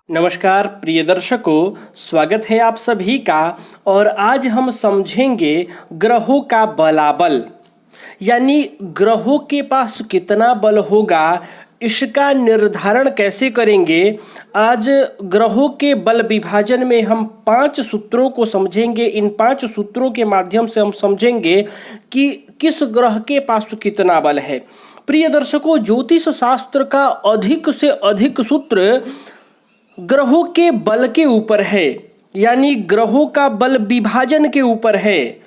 नमस्कार प्रिय दर्शकों, स्वागत है आप सभी का। और आज हम समझेंगे ग्रहों का बलाबल, यानी ग्रहों के पास कितना बल होगा, इसका निर्धारण कैसे करेंगे। आज ग्रहों के बल विभाजन में हम 5 सूत्रों को समझेंगे। इन 5 सूत्रों के माध्यम से हम समझेंगे कि किस ग्रह के पास कितना बल है। प्रिय दर्शकों, ज्योतिष शास्त्र का अधिक से अधिक सूत्र ग्रहों के बल के ऊपर है, यानी ग्रहों का बल विभाजन के ऊपर है।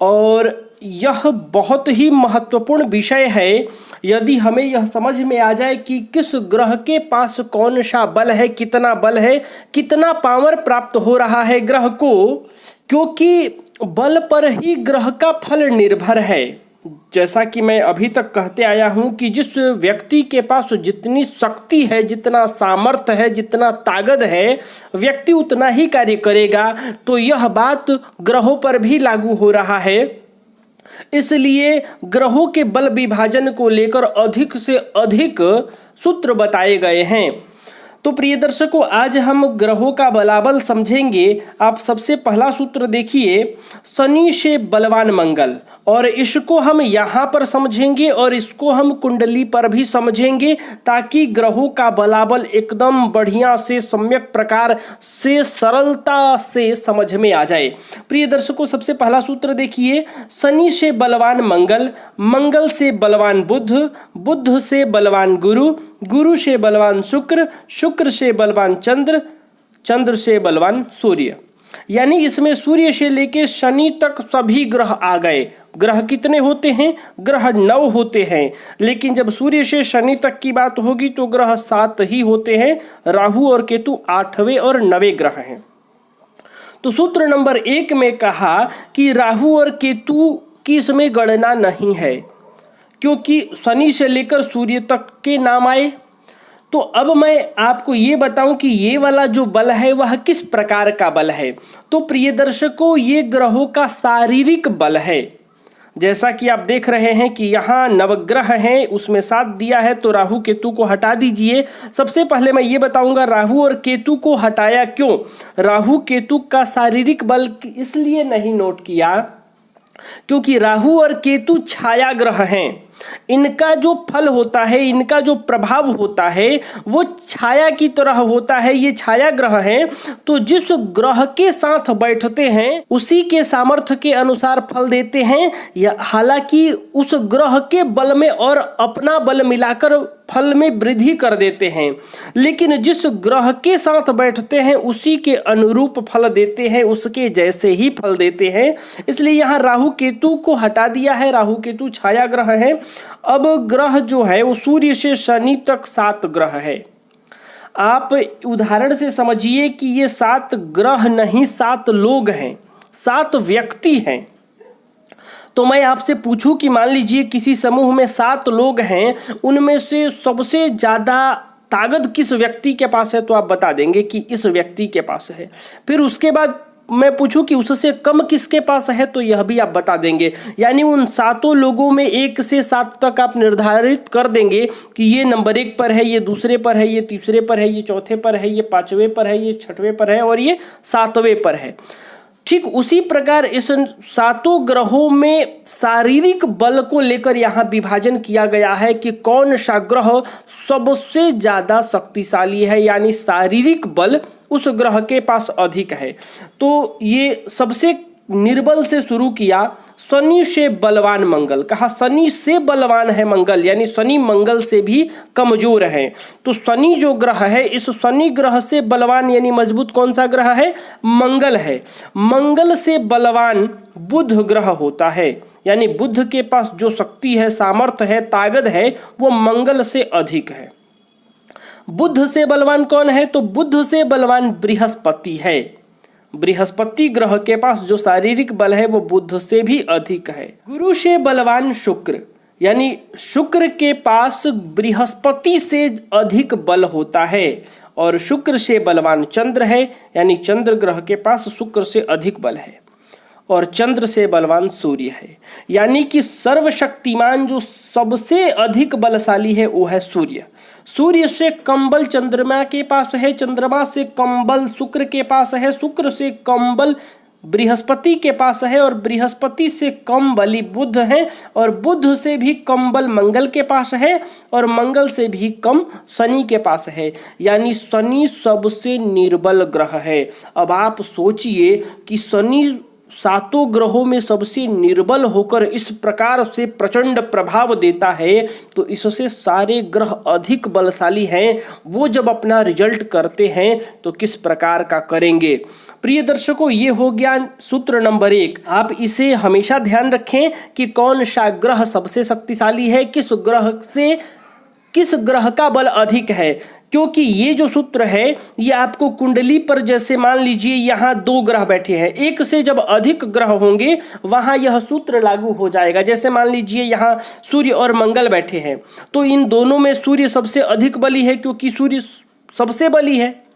और यह बहुत ही महत्वपूर्ण विषय है। यदि हमें यह समझ में आ जाए कि किस ग्रह के पास कौन सा बल है, कितना पावर प्राप्त हो रहा है ग्रह को, क्योंकि बल पर ही ग्रह का फल निर्भर है। जैसा कि मैं अभी तक कहते आया हूं कि जिस व्यक्ति के पास जितनी शक्ति है, जितना सामर्थ्य है, जितना ताकत है, व्यक्ति उतना ही कार्य करेगा। तो यह बात ग्रहों पर भी लागू हो रहा है। इसलिए ग्रहों के बल विभाजन को लेकर अधिक से अधिक सूत्र बताए गए हैं। तो प्रिय दर्शकों, आज हम ग्रहों का बलाबल समझेंगे। आप सबसे पहला सूत्र देखिए, शनि से बलवान मंगल, और इसको हम यहाँ पर समझेंगे और इसको हम कुंडली पर भी समझेंगे, ताकि ग्रहों का बलाबल एकदम बढ़िया से सम्यक प्रकार से सरलता से समझ में आ जाए। प्रिय दर्शकों, सबसे पहला सूत्र देखिए, शनि से बलवान मंगल, मंगल से बलवान बुध, बुध से बलवान गुरु, गुरु से बलवान शुक्र, शुक्र से बलवान चंद्र, चंद्र से बलवान सूर्य। यानी इसमें सूर्य से लेके शनि तक सभी ग्रह आ गए। ग्रह कितने होते हैं? ग्रह 9 होते हैं, लेकिन जब सूर्य से शनि तक की बात होगी तो ग्रह 7 ही होते हैं। राहु और केतु 8वें और 9वें ग्रह हैं। तो सूत्र नंबर 1 में कहा कि राहु और केतु की इसमें गणना नहीं है, क्योंकि शनि से लेकर सूर्य तक के नाम आए। तो अब मैं आपको ये बताऊं कि ये वाला जो बल है वह किस प्रकार का बल है। तो प्रिय दर्शकों, ये ग्रहों का शारीरिक बल है। जैसा कि आप देख रहे हैं कि यहाँ नवग्रह हैं, उसमें 7 दिया है, तो राहु केतु को हटा दीजिए। सबसे पहले मैं ये बताऊंगा राहु और केतु को हटाया क्यों। राहु केतु का शारीरिक बल इसलिए नहीं नोट किया क्योंकि राहु और केतु छाया ग्रह हैं। इनका जो फल होता है, इनका जो प्रभाव होता है, वो छाया की तरह होता है। ये छाया ग्रह हैं, तो जिस ग्रह के साथ बैठते हैं उसी के सामर्थ्य के अनुसार फल देते हैं। या हालांकि उस ग्रह के बल में और अपना बल मिलाकर फल में वृद्धि कर देते हैं, लेकिन जिस ग्रह के साथ बैठते हैं उसी के अनुरूप फल देते हैं, उसके जैसे ही फल देते हैं। इसलिए यहाँ राहु केतु को हटा दिया है। राहु केतु छाया ग्रह है। अब ग्रह जो है वो सूर्य से शनि तक 7 ग्रह है। आप उदाहरण से समझिए कि ये 7 ग्रह नहीं, 7 लोग हैं, 7 व्यक्ति हैं। तो मैं आपसे पूछूं कि मान लीजिए किसी समूह में 7 लोग हैं, उनमें से सबसे ज्यादा ताकत किस व्यक्ति के पास है, तो आप बता देंगे कि इस व्यक्ति के पास है। फिर उसके बाद मैं पूछूं कि उससे कम किसके पास है, तो यह भी आप बता देंगे। यानी उन 7 लोगों में 1 से 7 तक आप निर्धारित कर देंगे कि ये नंबर 1 पर है, ये दूसरे पर है, ये तीसरे पर है, ये चौथे पर है, ये 5वें पर है, ये 6वें पर है और ये 7वें पर है। ठीक उसी प्रकार इस 7 ग्रहों में शारीरिक बल को लेकर यहाँ विभाजन किया गया है कि कौन सा ग्रह सबसे ज्यादा शक्तिशाली है, यानी शारीरिक बल उस ग्रह के पास अधिक है। तो ये सबसे निर्बल से शुरू किया, शनि से बलवान मंगल। कहा शनि से बलवान है मंगल, यानी शनि मंगल से भी कमजोर है। तो शनि जो ग्रह है, इस शनि ग्रह से बलवान यानी मजबूत कौन सा ग्रह है? मंगल है। मंगल से बलवान बुध ग्रह होता है, यानी बुध के पास जो शक्ति है, सामर्थ्य है, ताकत है, वो मंगल से अधिक है। बुध से बलवान कौन है? तो बुध से बलवान बृहस्पति है। बृहस्पति ग्रह के पास जो शारीरिक बल है वो बुध से भी अधिक है। गुरु से बलवान शुक्र, यानी शुक्र के पास बृहस्पति से अधिक बल होता है। और शुक्र से बलवान चंद्र है, यानी चंद्र ग्रह के पास शुक्र से अधिक बल है। और चंद्र से बलवान सूर्य है। यानी कि सर्वशक्तिमान जो सबसे अधिक बलशाली है वो है सूर्य। सूर्य से कम बल चंद्रमा के पास है, चंद्रमा से कम बल शुक्र के पास है, शुक्र से कम बल बृहस्पति के पास है और बृहस्पति से कम बली बुध है और बुध से भी कम बल मंगल के पास है और मंगल से भी कम शनि के पास है। यानी शनि सबसे निर्बल ग्रह है। अब आप सोचिए कि शनि सातों ग्रहों में सबसे निर्बल होकर इस प्रकार से प्रचंड प्रभाव देता है, तो इससे सारे ग्रह अधिक बलशाली हैं। वो जब अपना रिजल्ट करते हैं तो किस प्रकार का करेंगे। प्रिय दर्शकों, ये हो गया सूत्र नंबर 1। आप इसे हमेशा ध्यान रखें कि कौन सा ग्रह सबसे शक्तिशाली है, किस ग्रह का बल अधिक है। क्योंकि ये जो सूत्र है ये आपको कुंडली पर, जैसे मान लीजिए यहाँ 2 ग्रह बैठे हैं, एक से जब अधिक ग्रह होंगे वहां यह सूत्र लागू हो जाएगा। जैसे मान लीजिए यहाँ सूर्य और मंगल बैठे हैं, तो इन दोनों में सूर्य सबसे अधिक बली है क्योंकि सूर्य सबसे बली है।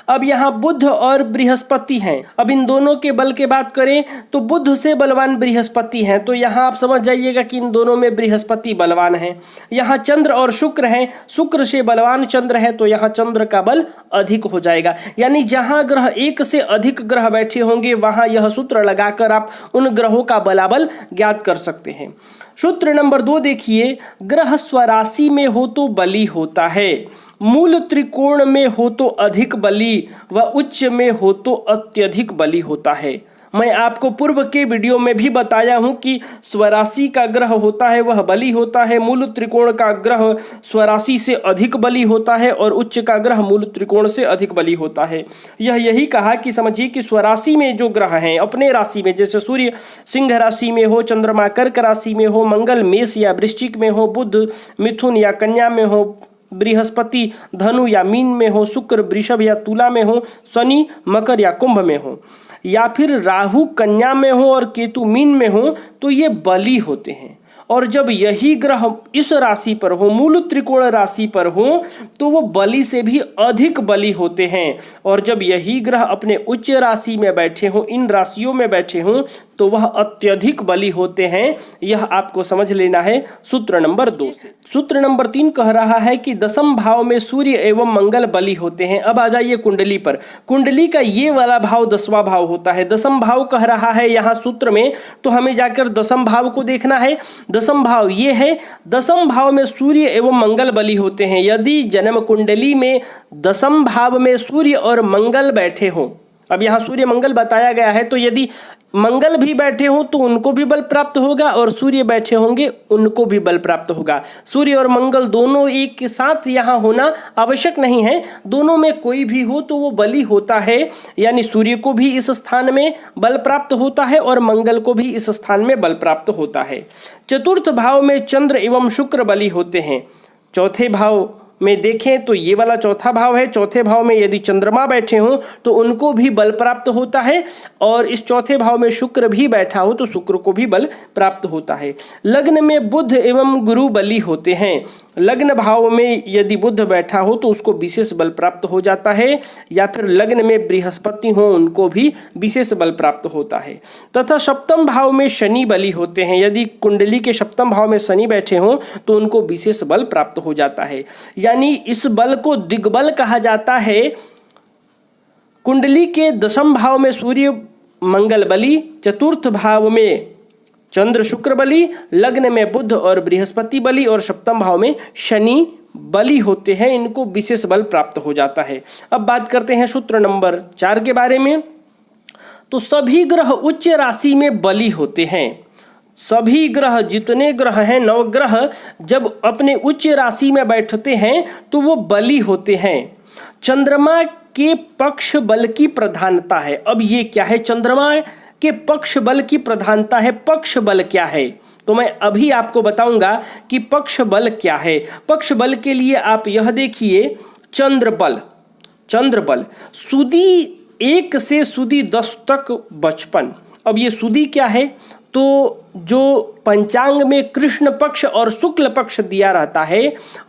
अब यहाँ बुध और बृहस्पति हैं। अब इन दोनों के बल के बात करें तो बुध से बलवान बृहस्पति हैं, तो यहाँ आप समझ जाइएगा कि इन दोनों में बृहस्पति बलवान है। यहाँ चंद्र और शुक्र हैं, शुक्र से बलवान चंद्र है, तो यहाँ चंद्र का बल अधिक हो जाएगा। यानी जहाँ ग्रह एक से अधिक ग्रह बैठे होंगे वहां यह सूत्र लगाकर आप उन ग्रहों का बलाबल ज्ञात कर सकते हैं। सूत्र नंबर 2 देखिए, ग्रह स्वराशि में हो तो बली होता है, मूल त्रिकोण में हो तो अधिक बली व उच्च में हो तो अत्यधिक बली होता है। मैं आपको पूर्व के वीडियो में भी बताया हूं कि स्वराशि का ग्रह होता है वह बली होता है, मूल त्रिकोण का ग्रह स्वराशि से अधिक बली होता है और उच्च का ग्रह मूल त्रिकोण से अधिक बली होता है। यही कहा कि समझिए कि स्वराशि में जो ग्रह हैं अपने राशि में, जैसे सूर्य सिंह राशि में हो, चंद्रमा कर्क राशि में हो, मंगल मेष या वृश्चिक में हो, बुध मिथुन या कन्या में हो, बृहस्पति धनु या मीन में हो, शुक्र वृषभ या तुला में हो, शनि मकर या कुंभ में हो, या फिर राहु कन्या में हो और केतु मीन में हो, तो ये बली होते हैं। और जब यही ग्रह इस राशि पर हो, मूल त्रिकोण राशि पर हो, तो वो बली से भी अधिक बली होते हैं। और जब यही ग्रह अपने उच्च राशि में बैठे हों, इन राशियों में बैठे हों, तो वह अत्यधिक बली होते हैं। यह आपको समझ लेना है सूत्र नंबर 2 से। सूत्र नंबर 3 कह रहा है कि दशम भाव में सूर्य एवं मंगल बली होते हैं। अब आ जाइए कुंडली पर। कुंडली का ये वाला भाव 10वां भाव होता है। दशम भाव कह रहा है यहाँ सूत्र में, तो हमें जाकर दशम भाव को देखना है। दशम भाव ये है, दशम भाव में सूर्य एवं मंगल बली होते हैं। यदि जन्म कुंडली में दशम भाव में सूर्य और मंगल बैठे हों, अब यहाँ सूर्य मंगल बताया गया है, तो यदि मंगल भी बैठे हों तो उनको भी बल प्राप्त होगा और सूर्य बैठे होंगे उनको भी बल प्राप्त होगा। सूर्य और मंगल दोनों एक के साथ यहाँ होना आवश्यक नहीं है, दोनों में कोई भी हो तो वो बली होता है। यानी सूर्य को भी इस स्थान में बल प्राप्त होता है और मंगल को भी इस स्थान में बल प्राप्त होता है। चतुर्थ भाव में चंद्र एवं शुक्र बली होते हैं। चौथे भाव में देखें तो ये वाला चौथा भाव है। चौथे भाव में यदि चंद्रमा बैठे हों तो उनको भी बल प्राप्त होता है और इस चौथे भाव में शुक्र भी बैठा हो तो शुक्र को भी बल प्राप्त होता है। लग्न में बुध एवं गुरु बली होते हैं। लग्न भाव में यदि बुध बैठा हो तो उसको विशेष बल प्राप्त हो जाता है, या फिर लग्न में बृहस्पति हो उनको भी विशेष बल प्राप्त होता है। तथा सप्तम भाव में शनि बली होते हैं। यदि कुंडली के सप्तम भाव में शनि बैठे हों तो उनको विशेष बल प्राप्त हो जाता है। यानी इस बल को दिग्बल कहा जाता है। कुंडली के दशम भाव में सूर्य मंगल बली, चतुर्थ भाव में चंद्र शुक्र बली, लग्न में बुध और बृहस्पति बली और सप्तम भाव में शनि बली होते हैं। इनको विशेष बल प्राप्त हो जाता है। अब बात करते हैं सूत्र नंबर 4 के बारे में। तो सभी ग्रह उच्च राशि में बली होते हैं। सभी ग्रह, जितने ग्रह हैं, 9 ग्रह, जब अपने उच्च राशि में बैठते हैं तो वो बली होते हैं। चंद्रमा के पक्ष बल की प्रधानता है। अब ये क्या है? चंद्रमा के पक्ष बल की प्रधानता है। पक्ष बल क्या है तो मैं अभी आपको बताऊंगा कि पक्ष बल क्या है। पक्ष बल के लिए आप यह देखिए, चंद्र बल सुदी 1 से सुदी 10 तक 55। अब ये सुदी क्या है तो जो पंचांग में कृष्ण पक्ष और शुक्ल पक्ष दिया रहता है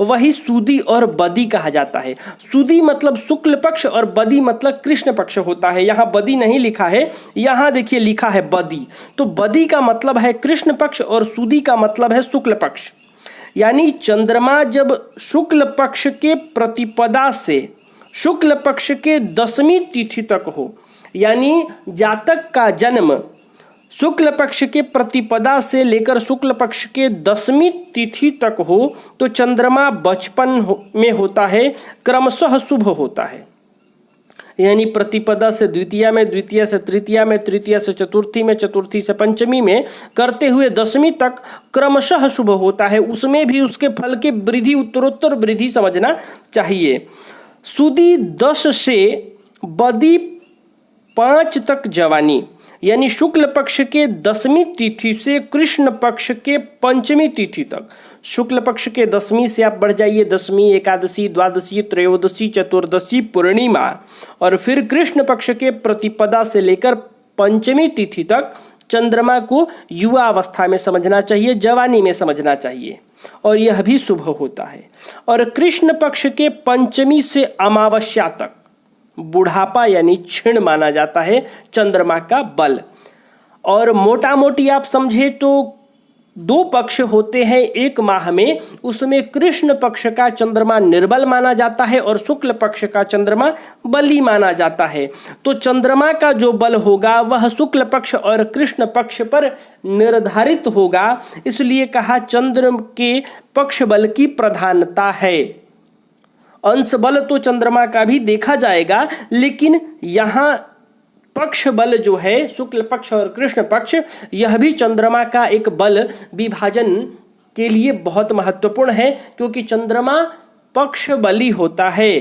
वही सुदी और बदी कहा जाता है। सुदी मतलब शुक्ल पक्ष और बदी मतलब कृष्ण पक्ष होता है। यहाँ बदी नहीं लिखा है, यहाँ देखिए लिखा है बदी। तो बदी का मतलब है कृष्ण पक्ष और सुदी का मतलब है शुक्ल पक्ष। यानी चंद्रमा जब शुक्ल पक्ष के प्रतिपदा से शुक्ल पक्ष के 10वीं तिथि तक हो, यानी जातक का जन्म शुक्ल पक्ष के प्रतिपदा से लेकर शुक्ल पक्ष के 10वीं तिथि तक हो, तो चंद्रमा बचपन में होता है, क्रमशः शुभ होता है। यानी प्रतिपदा से द्वितीया में, द्वितीया से तृतीया में, तृतीया से चतुर्थी में, चतुर्थी से पंचमी में करते हुए 10वीं तक क्रमशः शुभ होता है। उसमें भी उसके फल के वृद्धि, उत्तरोत्तर वृद्धि समझना चाहिए। सुदी 10 से बदी 5 तक जवानी, यानी शुक्ल पक्ष के 10वीं तिथि से कृष्ण पक्ष के 5वीं तिथि तक। शुक्ल पक्ष के 10वीं से आप बढ़ जाइए 10वीं, एकादशी, द्वादशी, त्रयोदशी, चतुर्दशी, पूर्णिमा, और फिर कृष्ण पक्ष के प्रतिपदा से लेकर 5वीं तिथि तक चंद्रमा को युवा अवस्था में समझना चाहिए, जवानी में समझना चाहिए, और यह भी शुभ होता है। और कृष्ण पक्ष के 5वीं से अमावस्या तक बुढ़ापा यानी क्षीण माना जाता है चंद्रमा का बल। और मोटा मोटी आप समझे तो 2 पक्ष होते हैं एक माह में, उसमें कृष्ण पक्ष का चंद्रमा निर्बल माना जाता है और शुक्ल पक्ष का चंद्रमा बली माना जाता है। तो चंद्रमा का जो बल होगा वह शुक्ल पक्ष और कृष्ण पक्ष पर निर्धारित होगा, इसलिए कहा चंद्र के पक्ष बल की प्रधानता है। अंश बल तो चंद्रमा का भी देखा जाएगा, लेकिन यहाँ पक्ष बल जो है शुक्ल पक्ष और कृष्ण पक्ष, यह भी चंद्रमा का एक बल विभाजन के लिए बहुत महत्वपूर्ण है, क्योंकि चंद्रमा पक्ष बली होता है।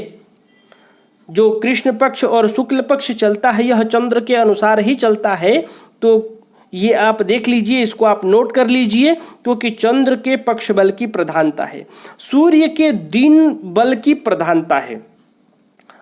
जो कृष्ण पक्ष और शुक्ल पक्ष चलता है यह चंद्र के अनुसार ही चलता है। तो ये आप देख लीजिए, इसको आप नोट कर लीजिए, क्योंकि चंद्र के पक्ष बल की प्रधानता है। सूर्य के दिन बल की प्रधानता है।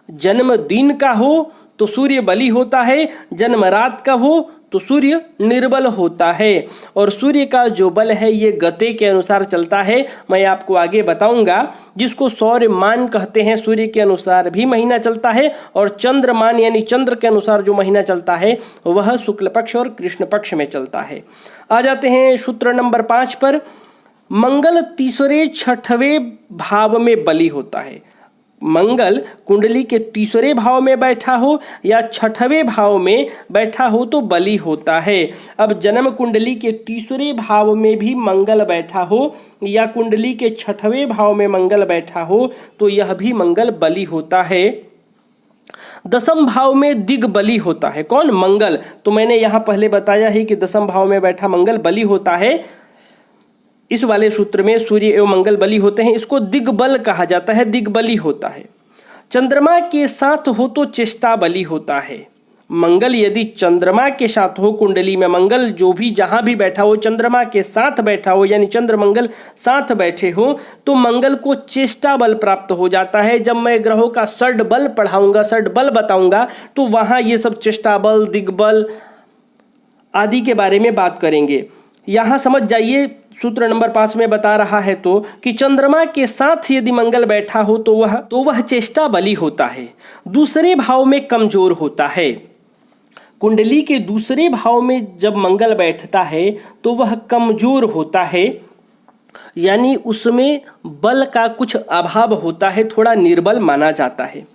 जन्म दिन का हो तो सूर्य बली होता है, जन्म रात का हो तो सूर्य निर्बल होता है। और सूर्य का जो बल है ये गते के अनुसार चलता है, मैं आपको आगे बताऊंगा। जिसको सौर्यमान कहते हैं, सूर्य के अनुसार भी महीना चलता है, और चंद्रमान यानी चंद्र के अनुसार जो महीना चलता है वह शुक्ल पक्ष और कृष्ण पक्ष में चलता है। आ जाते हैं सूत्र नंबर 5 पर। मंगल तीसरे छठवें भाव में बली होता है। मंगल कुंडली के तीसरे भाव में बैठा हो या छठवें भाव में बैठा हो तो बली होता है। अब जन्म कुंडली के तीसरे भाव में भी मंगल बैठा हो या कुंडली के छठवें भाव में मंगल बैठा हो तो यह भी मंगल बली होता है। 10म भाव में दिग बली होता है। कौन? मंगल। तो मैंने यहां पहले बताया ही कि 10म भाव में बैठा मंगल बली होता है। इस वाले सूत्र में सूर्य एवं मंगल बली होते हैं, इसको दिग्बल कहा जाता है, दिग्बली होता है। चंद्रमा के साथ हो तो चेष्टा बली होता है। मंगल यदि चंद्रमा के साथ हो, कुंडली में मंगल जो भी जहां भी बैठा हो चंद्रमा के साथ बैठा हो, यानी चंद्र मंगल साथ बैठे हो तो मंगल को चेष्टा बल प्राप्त हो जाता है। जब मैं ग्रहों का षड बल पढ़ाऊंगा, षड बल बताऊंगा, तो वहां ये सब चेष्टा बल, दिग्बल आदि के बारे में बात करेंगे। यहां समझ जाइए, सूत्र नंबर 5 में बता रहा है तो कि चंद्रमा के साथ यदि मंगल बैठा हो तो वह चेष्टा बली होता है, दूसरे भाव में कमजोर होता है। कुंडली के दूसरे भाव में जब मंगल बैठता है तो वह कमजोर होता है, यानी उसमें बल का कुछ अभाव होता है, थोड़ा निर्बल माना जाता है।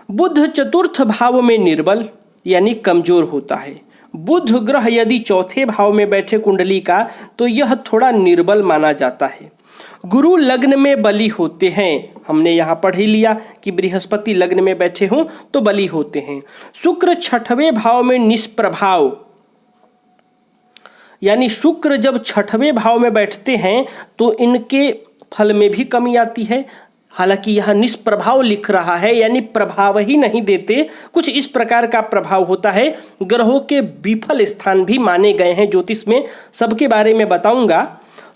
बुध चतुर्थ भाव में निर्बल यानी कमजोर होता है। बुध ग्रह यदि चौथे भाव में बैठे कुंडली का तो यह थोड़ा निर्बल माना जाता है। गुरु लग्न में बली होते हैं, हमने यहां पढ़ ही लिया कि बृहस्पति लग्न में बैठे हों तो बली होते हैं। शुक्र छठवें भाव में निष्प्रभाव, यानी शुक्र जब छठवें भाव में बैठते हैं तो इनके फल में भी कमी आती है। हालांकि यह निष्प्रभाव लिख रहा है, यानी प्रभाव ही नहीं देते, कुछ इस प्रकार का प्रभाव होता है। ग्रहों के विफल स्थान भी माने गए हैं ज्योतिष में, सबके बारे में बताऊंगा।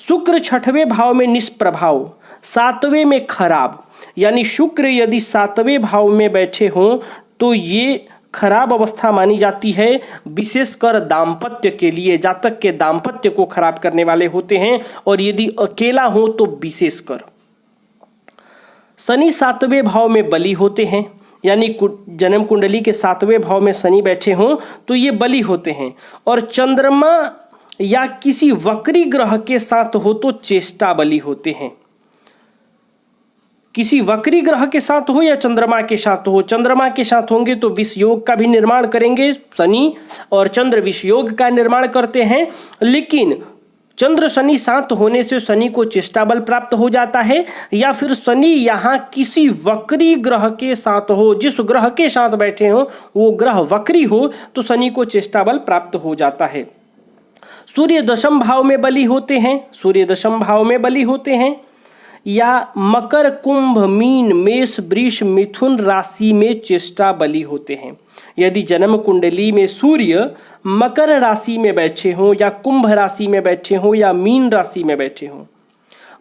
शुक्र छठवें भाव में निष्प्रभाव, 7वें में खराब, यानी शुक्र यदि 7वें भाव में बैठे हों तो ये खराब अवस्था मानी जाती है, विशेषकर दाम्पत्य के लिए। जातक के दाम्पत्य को खराब करने वाले होते हैं, और यदि अकेला हो तो विशेषकर। शनि 7वें भाव में बली होते हैं, यानी जन्म कुंडली के 7वें भाव में शनि बैठे हों तो ये बली होते हैं। और चंद्रमा या किसी वक्री ग्रह के साथ हो तो चेष्टा बली होते हैं। किसी वक्री ग्रह के साथ हो या चंद्रमा के साथ हो, चंद्रमा के साथ होंगे तो विष योग का भी निर्माण करेंगे। शनि और चंद्र विष योग का निर्माण करते हैं, लेकिन चंद्र शनि साथ होने से शनि को चेष्टा बल प्राप्त हो जाता है। या फिर शनि यहाँ किसी वक्री ग्रह के साथ हो, जिस ग्रह के साथ बैठे हो वो ग्रह वक्री हो तो शनि को चेष्टा बल प्राप्त हो जाता है। सूर्य दशम भाव में बली होते हैं, सूर्य दशम भाव में बली होते हैं, या मकर कुंभ मीन मेष वृष मिथुन राशि में चेष्टा बली होते हैं। यदि जन्म कुंडली में सूर्य मकर राशि में बैठे हों या कुंभ राशि में बैठे हों या मीन राशि में बैठे हों,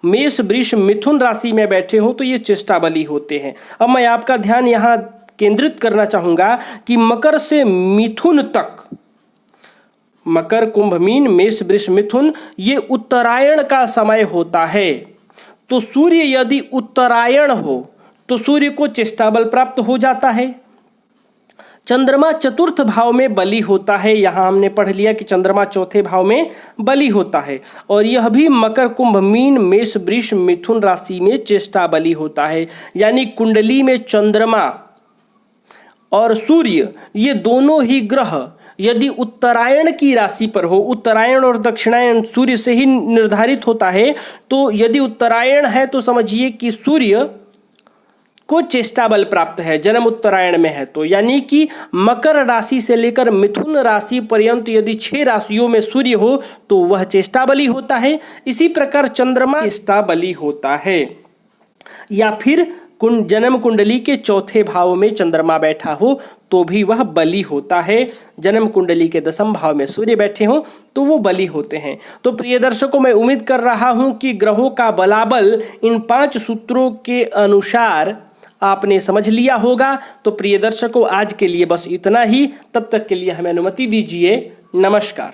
मेष वृष मिथुन राशि में बैठे हों तो ये चेष्टा बली होते हैं। अब मैं आपका ध्यान यहाँ केंद्रित करना चाहूँगा कि मकर से मिथुन तक, मकर कुंभ मीन मेष वृष मिथुन, ये उत्तरायण का समय होता है। तो सूर्य यदि उत्तरायण हो तो सूर्य को चेष्टा बल प्राप्त हो जाता है। चंद्रमा चतुर्थ भाव में बली होता है, यहां हमने पढ़ लिया कि चंद्रमा चौथे भाव में बली होता है, और यह भी मकर कुंभ मीन मेष वृष मिथुन राशि में चेष्टा बली होता है। यानी कुंडली में चंद्रमा और सूर्य ये दोनों ही ग्रह यदि उत्तरायण की राशि पर हो, उत्तरायण और दक्षिणायन सूर्य से ही निर्धारित होता है, तो यदि उत्तरायण है तो समझिए कि सूर्य को चेष्टा बल प्राप्त है, जन्म उत्तरायण में है तो। यानी कि मकर राशि से लेकर मिथुन राशि पर्यंत यदि 6 राशियों में सूर्य हो तो वह चेष्टा बली होता है। इसी प्रकार चंद्रमा चेष्टा बली होता है। या फिर जन्म कुंडली के चौथे भाव में चंद्रमा बैठा हो तो भी वह बली होता है। जन्म कुंडली के दशम भाव में सूर्य बैठे हों तो वो बली होते हैं। तो प्रिय दर्शकों, मैं उम्मीद कर रहा हूं कि ग्रहों का बलाबल इन 5 सूत्रों के अनुसार आपने समझ लिया होगा। तो प्रिय दर्शकों, आज के लिए बस इतना ही। तब तक के लिए हमें अनुमति दीजिए। नमस्कार।